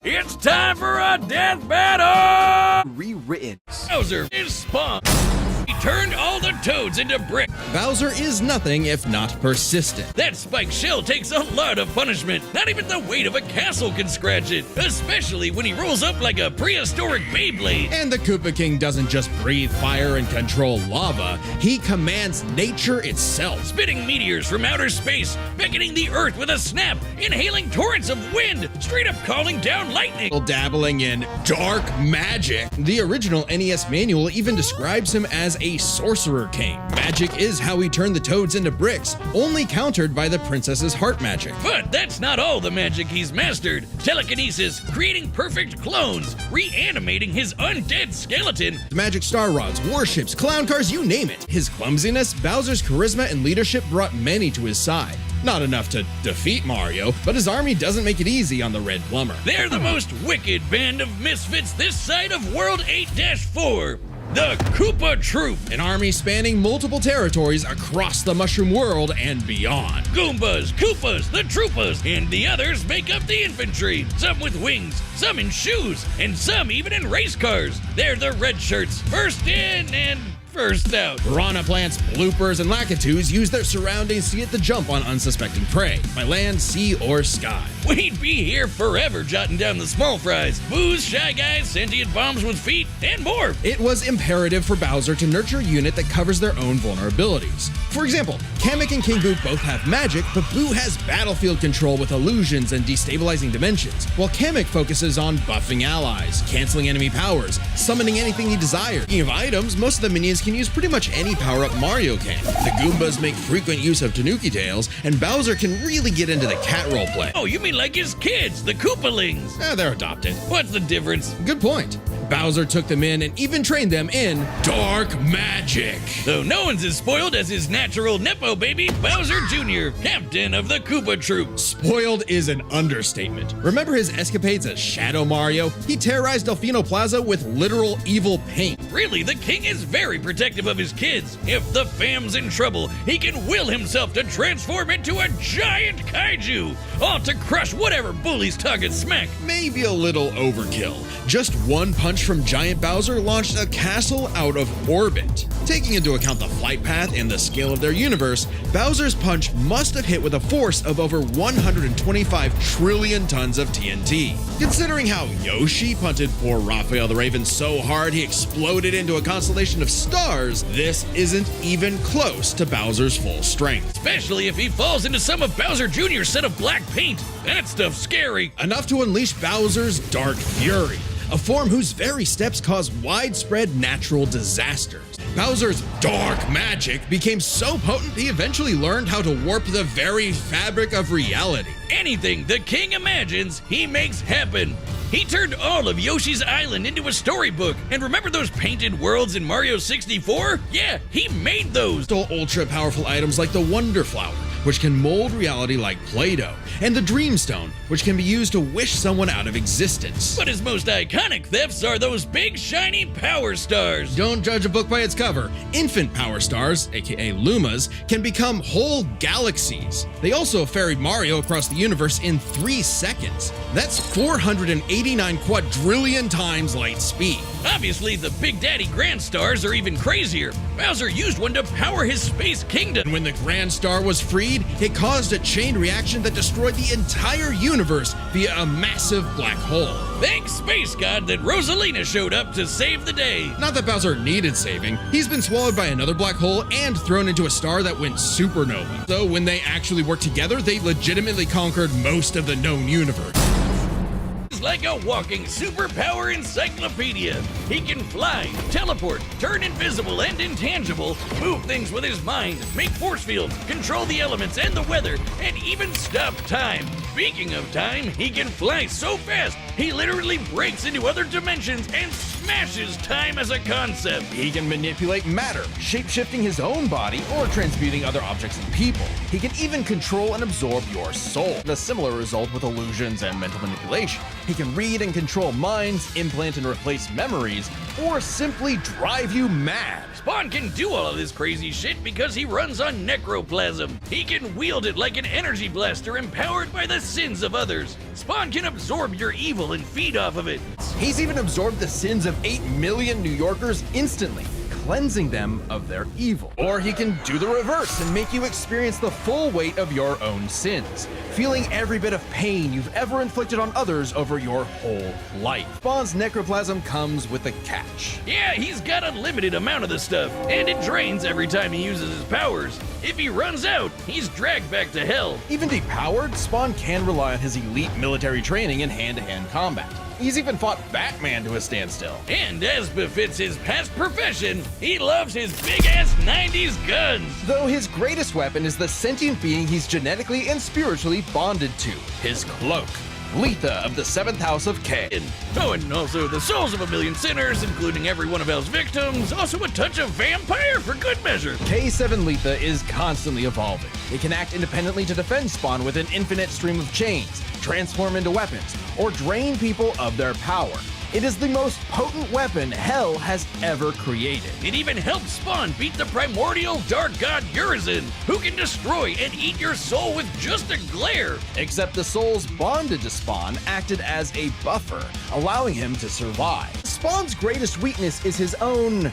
It's time for a death battle! Rewritten. Bowser is spawned. He turned all the toads into bricks. Bowser is nothing if not persistent. That spiked shell takes a lot of punishment. Not even the weight of a castle can scratch it, especially when he rolls up like a prehistoric Beyblade. And the Koopa King doesn't just breathe fire and control lava, he commands nature itself. Spitting meteors from outer space, beckoning the earth with a snap, inhaling torrents of wind, straight up calling down lightning. Dabbling in dark magic. The original NES manual even describes him as a sorcerer king. Magic is how he turned the toads into bricks, only countered by the princess's heart magic. But that's not all the magic he's mastered. Telekinesis, creating perfect clones, reanimating his undead skeleton. Magic star rods, warships, clown cars, you name it. His clumsiness, Bowser's charisma, and leadership brought many to his side. Not enough to defeat Mario, but his army doesn't make it easy on the Red Plumber. They're the most wicked band of misfits this side of World 8-4. The Koopa Troop. An army spanning multiple territories across the Mushroom World and beyond. Goombas, Koopas, the Troopas, and the others make up the infantry. Some with wings, some in shoes, and some even in race cars. They're the red shirts, first in and first out. Piranha plants, bloopers, and lakitus use their surroundings to get the jump on unsuspecting prey, by land, sea, or sky. We'd be here forever jotting down the small fries, booze, shy guys, sentient bombs with feet, and more. It was imperative for Bowser to nurture a unit that covers their own vulnerabilities. For example, Kamek and King Boo both have magic, but Boo has battlefield control with illusions and destabilizing dimensions, while Kamek focuses on buffing allies, canceling enemy powers, summoning anything he desires. Speaking of items, most of the minions can use pretty much any power-up Mario can. The Goombas make frequent use of Tanuki tails, and Bowser can really get into the cat roleplay. Oh, you mean like his kids, the Koopalings? They're adopted. What's the difference? Good point. Bowser took them in and even trained them in dark magic. Though no one's as spoiled as his natural Nepo baby, Bowser Jr., captain of the Koopa Troop. Spoiled is an understatement. Remember his escapades as Shadow Mario? He terrorized Delfino Plaza with literal evil paint. Really, the king is very protective of his kids. If the fam's in trouble, he can will himself to transform into a giant kaiju, all to crush whatever bully's tongue smack. Maybe a little overkill. Just one punch from Giant Bowser launched a castle out of orbit. Taking into account the flight path and the scale of their universe, Bowser's punch must have hit with a force of over 125 trillion tons of TNT. Considering how Yoshi punted poor Raphael the Raven so hard he exploded into a constellation of stars, this isn't even close to Bowser's full strength. Especially if he falls into some of Bowser Jr.'s set of black paint. That stuff's scary. Enough to unleash Bowser's Dark Fury, a form whose very steps cause widespread natural disasters. Bowser's dark magic became so potent he eventually learned how to warp the very fabric of reality. Anything the king imagines, he makes happen. He turned all of Yoshi's Island into a storybook. And remember those painted worlds in Mario 64? Yeah, he made those. Stole ultra-powerful items like the Wonder Flower, which can mold reality like Play-Doh, and the Dream Stone, which can be used to wish someone out of existence. But his most iconic thefts are those big shiny power stars. Don't judge a book by its cover. Infant power stars, aka Lumas, can become whole galaxies. They also ferried Mario across the universe in 3 seconds. That's 489 quadrillion times light speed. Obviously, the Big Daddy Grand Stars are even crazier. Bowser used one to power his space kingdom. And when the Grand Star was freed, it caused a chain reaction that destroyed the entire universe via a massive black hole. Thanks, Space God, that Rosalina showed up to save the day. Not that Bowser needed saving. He's been swallowed by another black hole and thrown into a star that went supernova. So when they actually worked together, they legitimately conquered most of the known universe. Like a walking superpower encyclopedia. He can fly, teleport, turn invisible and intangible, move things with his mind, make force fields, control the elements and the weather, and even stop time. Speaking of time, he can fly so fast, he literally breaks into other dimensions and smashes time as a concept. He can manipulate matter, shape-shifting his own body or transmuting other objects and people. He can even control and absorb your soul, a similar result with illusions and mental manipulation. He can read and control minds, implant and replace memories, or simply drive you mad. Spawn can do all of this crazy shit because he runs on necroplasm. He can wield it like an energy blaster empowered by the sins of others. Spawn can absorb your evil and feed off of it. He's even absorbed the sins of 8 million New Yorkers instantly, cleansing them of their evil. Or he can do the reverse and make you experience the full weight of your own sins, feeling every bit of pain you've ever inflicted on others over your whole life. Spawn's necroplasm comes with a catch. Yeah, he's got a limited amount of the stuff, and it drains every time he uses his powers. If he runs out, he's dragged back to hell. Even depowered, Spawn can rely on his elite military training in hand-to-hand combat. He's even fought Batman to a standstill. And as befits his past profession, he loves his big-ass 90s guns. Though his greatest weapon is the sentient being he's genetically and spiritually bonded to, his cloak. Letha of the 7th House of K. And also the souls of a million sinners, including every one of Hell's victims. Also a touch of vampire for good measure. K7 Letha is constantly evolving. It can act independently to defend Spawn with an infinite stream of chains, transform into weapons, or drain people of their power. It is the most potent weapon Hell has ever created. It even helps Spawn beat the primordial dark god Urizen, who can destroy and eat your soul with just a glare. Except the souls bonded to Spawn acted as a buffer, allowing him to survive. Spawn's greatest weakness is his own,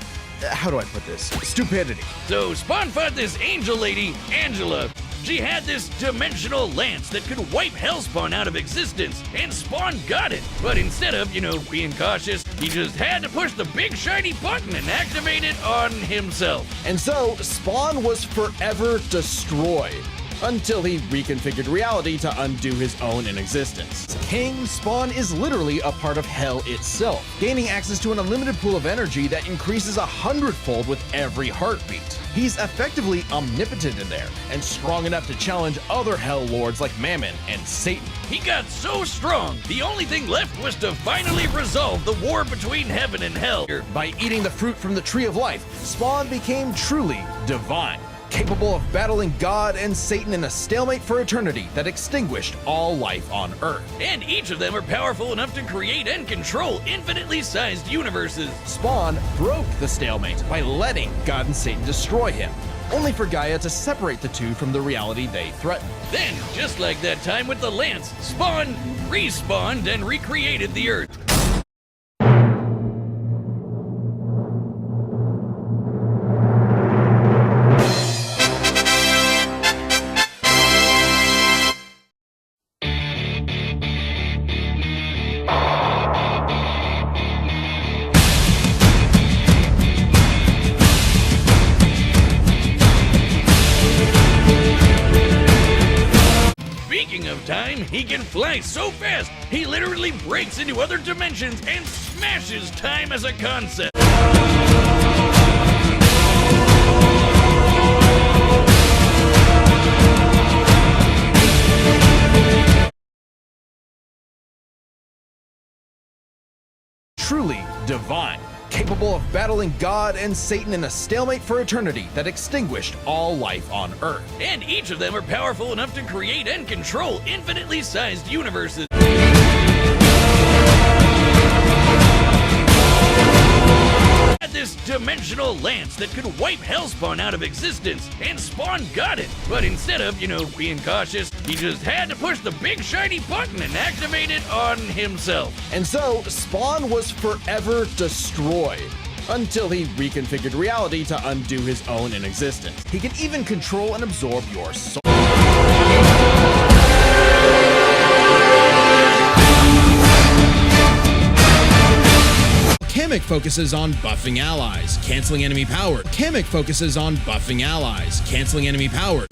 how do I put this? Stupidity. So Spawn fought this angel lady, Angela. She had this dimensional lance that could wipe Hellspawn out of existence, and Spawn got it. But instead of, being cautious, he just had to push the big shiny button and activate it on himself. And so, Spawn was forever destroyed, until he reconfigured reality to undo his own inexistence. King Spawn is literally a part of Hell itself, gaining access to an unlimited pool of energy that increases 100-fold with every heartbeat. He's effectively omnipotent in there, and strong enough to challenge other Hell Lords like Mammon and Satan. He got so strong, the only thing left was to finally resolve the war between heaven and hell. By eating the fruit from the Tree of Life, Spawn became truly divine, capable of battling God and Satan in a stalemate for eternity that extinguished all life on Earth. And each of them are powerful enough to create and control infinitely sized universes. Spawn broke the stalemate by letting God and Satan destroy him, only for Gaia to separate the two from the reality they threatened. Then, just like that time with the Lance, Spawn respawned and recreated the Earth. Speaking of time, he can fly so fast, he literally breaks into other dimensions and smashes time as a concept. Truly divine, capable of battling God and Satan in a stalemate for eternity that extinguished all life on Earth. And each of them are powerful enough to create and control infinitely sized universes. Had this dimensional lance that could wipe Hellspawn out of existence, and Spawn got it. But instead of, being cautious, he just had to push the big shiny button and activate it on himself. And so, Spawn was forever destroyed, until he reconfigured reality to undo his own inexistence. He can even control and absorb your soul. Kamek focuses on buffing allies, canceling enemy power. Kamek focuses on buffing allies, canceling enemy power.